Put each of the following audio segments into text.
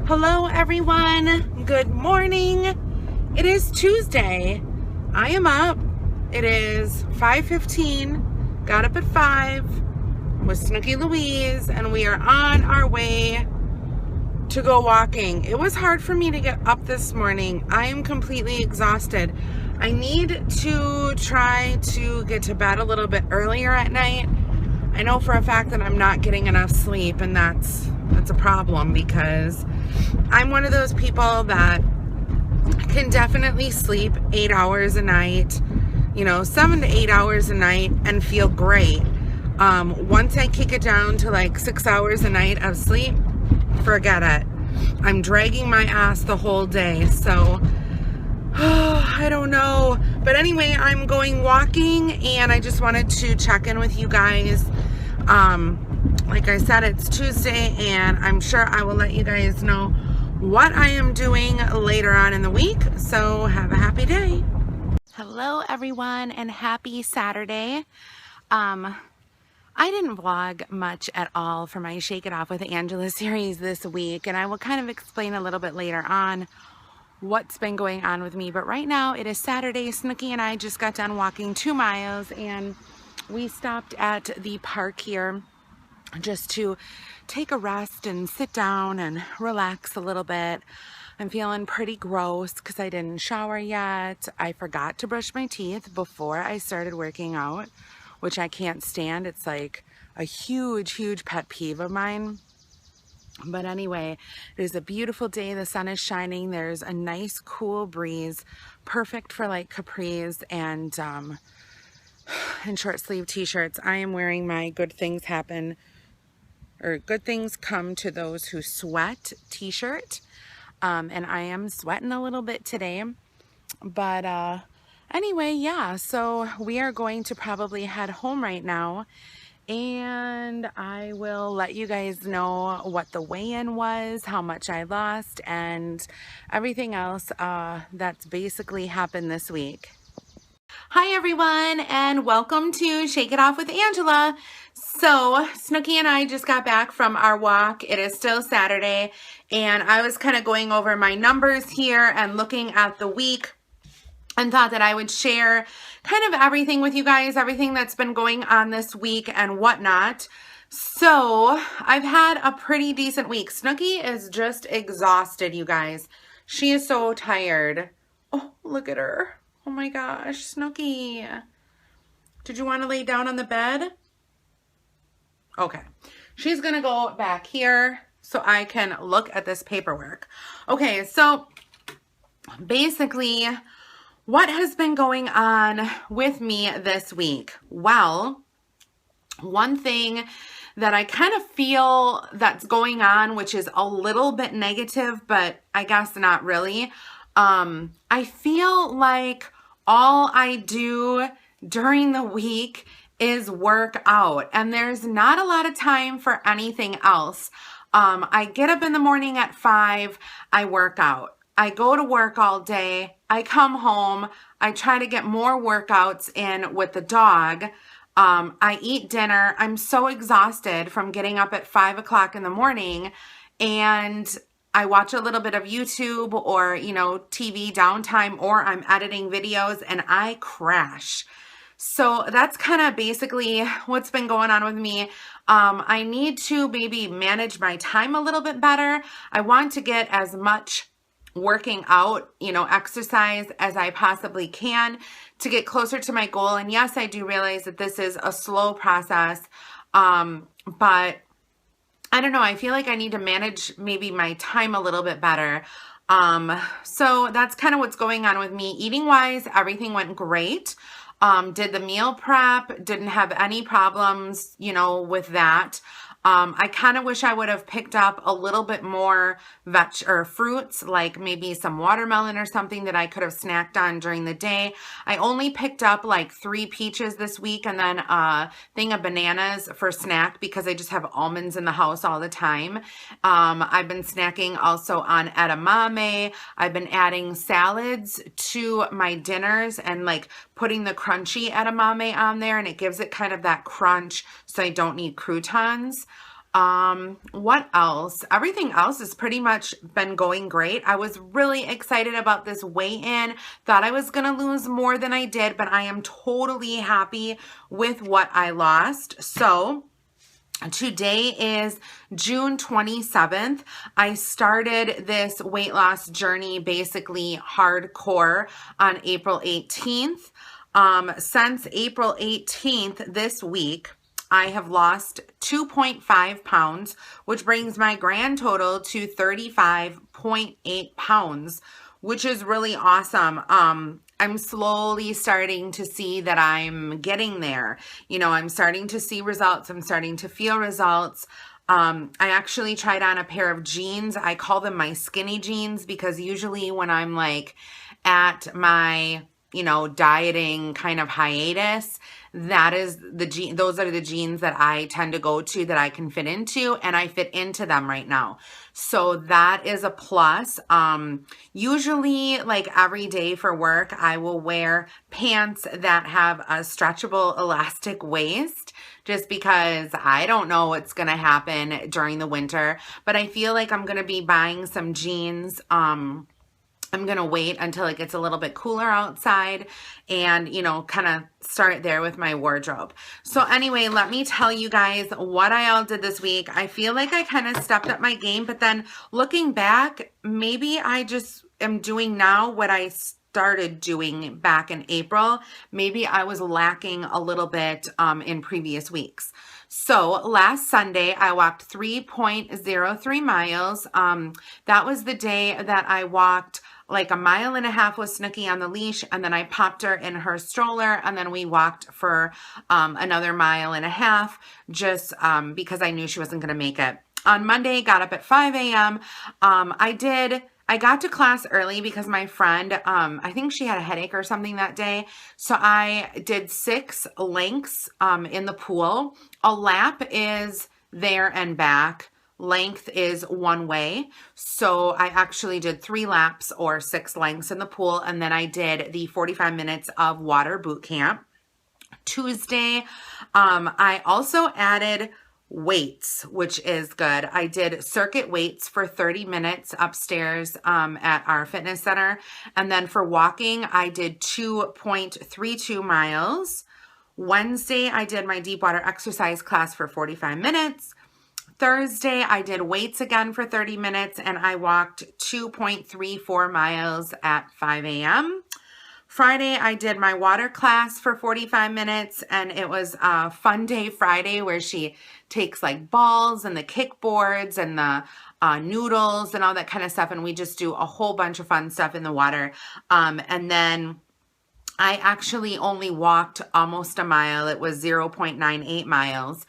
Hello everyone, good morning. It is Tuesday. I am up. It is 5:15. Got up at 5 with Snooky Louise and we are on our way to go walking. It was hard for me to get up this morning. I am completely exhausted. I need to try to get to bed a little bit earlier at night. I know for a fact that I'm not getting enough sleep, and that's a problem because I'm one of those people that can definitely sleep 8 hours a night, 7 to 8 hours a night and feel great. Once I kick it down to like 6 hours a night of sleep, forget it. I'm dragging my ass the whole day. So I don't know. But anyway, I'm going walking and I just wanted to check in with you guys. Like I said, it's Tuesday and I'm sure I will let you guys know what I am doing later on in the week. So have a happy day. Hello everyone and happy Saturday. I didn't vlog much at all for my Shake It Off with Angela series this week, and I will kind of explain a little bit later on what's been going on with me. But right now it is Saturday. Snooky and I just got done walking 2 miles and we stopped at the park here just to take a rest and sit down and relax a little bit. I'm feeling pretty gross because I didn't shower yet. I forgot to brush my teeth before I started working out, which I can't stand. It's like a huge pet peeve of mine. But anyway, it is a beautiful day. The sun is shining. There's a nice cool breeze, perfect for like capris and short sleeve t-shirts. I am wearing my Good Things Come to Those Who Sweat t-shirt. And I am sweating a little bit today. But anyway, yeah, so we are going to probably head home right now. And I will let you guys know what the weigh-in was, how much I lost, and everything else that's basically happened this week. Hi everyone, and welcome to Shake It Off with Angela. So Snooky and I just got back from our walk. It is still Saturday, and I was kind of going over my numbers here and looking at the week, and thought that I would share kind of everything with you guys, everything that's been going on this week and whatnot. So I've had a pretty decent week. Snooky is just exhausted, you guys. She is so tired. Oh, look at her. Oh my gosh, Snooky. Did you want to lay down on the bed? Okay. She's going to go back here so I can look at this paperwork. Okay, so basically, what has been going on with me this week? Well, one thing that I kind of feel that's going on, which is a little bit negative, but I guess not really. I feel like all I do during the week is work out, and there's not a lot of time for anything else. I get up in the morning at 5, I work out. I go to work all day. I come home. I try to get more workouts in with the dog. I eat dinner. I'm so exhausted from getting up at 5 o'clock in the morning, and I watch a little bit of YouTube or, TV downtime, or I'm editing videos and I crash. So that's kind of basically what's been going on with me. I need to maybe manage my time a little bit better. I want to get as much working out, exercise as I possibly can to get closer to my goal. And yes, I do realize that this is a slow process, but I don't know. I feel like I need to manage maybe my time a little bit better. So that's kind of what's going on with me. Eating wise, everything went great. Did the meal prep, didn't have any problems, with that. I kind of wish I would have picked up a little bit more fruits, like maybe some watermelon or something that I could have snacked on during the day. I only picked up like 3 peaches this week and then a thing of bananas for snack because I just have almonds in the house all the time. I've been snacking also on edamame. I've been adding salads to my dinners and like putting the crunchy edamame on there, and it gives it kind of that crunch so I don't need croutons. What else? Everything else has pretty much been going great. I was really excited about this weigh-in. Thought I was gonna lose more than I did, but I am totally happy with what I lost. So today is June 27th. I started this weight loss journey basically hardcore on April 18th. Since April 18th this week, I have lost 2.5 pounds, which brings my grand total to 35.8 pounds, which is really awesome. I'm slowly starting to see that I'm getting there. You know, I'm starting to see results. I'm starting to feel results. I actually tried on a pair of jeans. I call them my skinny jeans because usually when I'm like at my, you know, dieting kind of hiatus, that is those are the jeans that I tend to go to that I can fit into, and I fit into them right now. So that is a plus. Usually like every day for work, I will wear pants that have a stretchable elastic waist just because I don't know what's going to happen during the winter, but I feel like I'm going to be buying some jeans. I'm going to wait until it gets a little bit cooler outside and, you know, kind of start there with my wardrobe. So anyway, let me tell you guys what I all did this week. I feel like I kind of stepped up my game, but then looking back, maybe I just am doing now what I started doing back in April. Maybe I was lacking a little bit in previous weeks. So last Sunday, I walked 3.03 miles. That was the day that I walked like a mile and a half with Snooki on the leash, and then I popped her in her stroller, and then we walked for another mile and a half just because I knew she wasn't going to make it. On Monday, got up at 5 a.m. I got to class early because my friend, I think she had a headache or something that day. So I did 6 lengths in the pool. A lap is there and back. Length is one way. So I actually did 3 laps or 6 lengths in the pool. And then I did the 45 minutes of water boot camp. Tuesday, I also added weights, which is good. I did circuit weights for 30 minutes upstairs at our fitness center. And then for walking, I did 2.32 miles. Wednesday, I did my deep water exercise class for 45 minutes. Thursday, I did weights again for 30 minutes and I walked 2.34 miles at 5 a.m. Friday, I did my water class for 45 minutes and it was a fun day Friday where she takes like balls and the kickboards and the noodles and all that kind of stuff. And we just do a whole bunch of fun stuff in the water. And then I actually only walked almost a mile. It was 0.98 miles.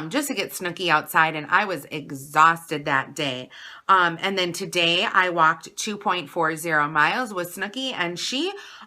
Just to get Snooki outside, and I was exhausted that day. And then today I walked 2.40 miles with Snooki, and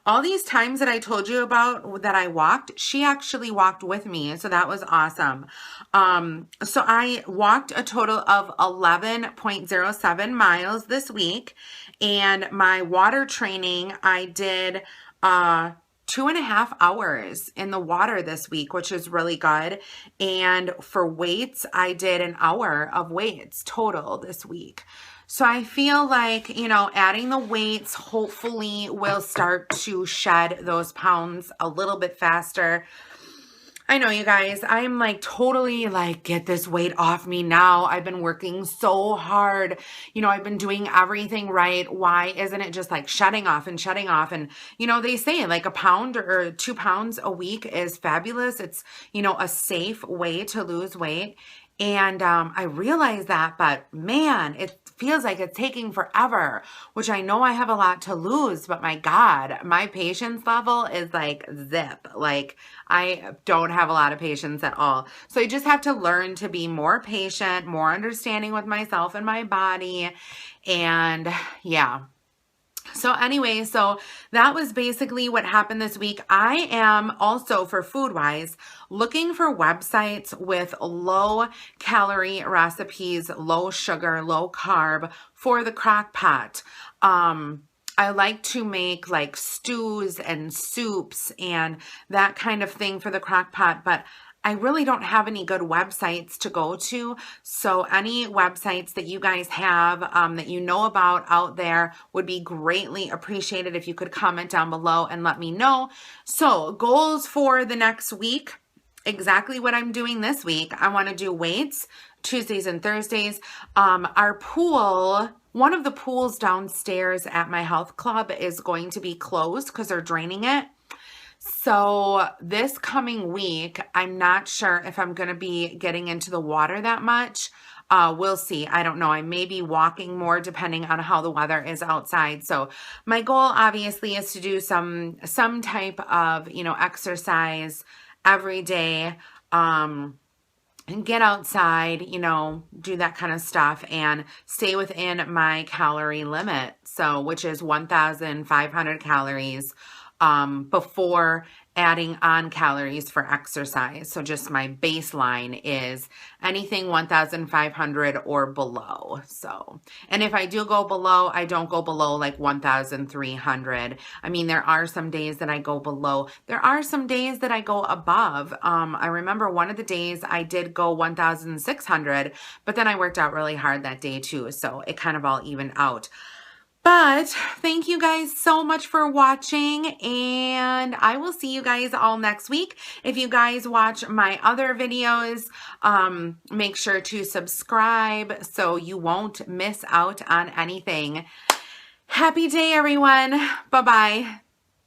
all these times that I told you about that I walked, she actually walked with me, so that was awesome. So I walked a total of 11.07 miles this week, and my water training, I did 2.5 hours in the water this week, which is really good. And for weights, I did an hour of weights total this week. So I feel like, you know, adding the weights hopefully will start to shed those pounds a little bit faster. I know, you guys, I'm like totally like, get this weight off me now. I've been working so hard. You know, I've been doing everything right. Why isn't it just like shutting off and shutting off? And, you know, they say like 1 pound or 2 pounds a week is fabulous. It's, you know, a safe way to lose weight. And I realize that, but man, it feels like it's taking forever, which I know I have a lot to lose, but my God, my patience level is like zip. Like I don't have a lot of patience at all. So I just have to learn to be more patient, more understanding with myself and my body. And yeah. So anyway, so that was basically what happened this week. I am also, for food-wise, looking for websites with low calorie recipes, low sugar, low carb for the crock pot. I like to make like stews and soups and that kind of thing for the crock pot, but I really don't have any good websites to go to. So any websites that you guys have that you know about out there would be greatly appreciated if you could comment down below and let me know. So goals for the next week, exactly what I'm doing this week. I want to do weights Tuesdays and Thursdays. Our pool, one of the pools downstairs at my health club is going to be closed because they're draining it. So this coming week, I'm not sure if I'm going to be getting into the water that much. We'll see. I don't know. I may be walking more depending on how the weather is outside. So my goal obviously is to do some type of, exercise every day. And get outside, do that kind of stuff and stay within my calorie limit. So, which is 1,500 calories before adding on calories for exercise. So just my baseline is anything 1,500 or below. So, and if I do go below, I don't go below like 1,300. I mean, there are some days that I go below. There are some days that I go above. I remember one of the days I did go 1,600, but then I worked out really hard that day too. So it kind of all evened out. But thank you guys so much for watching, and I will see you guys all next week. If you guys watch my other videos, make sure to subscribe so you won't miss out on anything. Happy day, everyone. Bye-bye.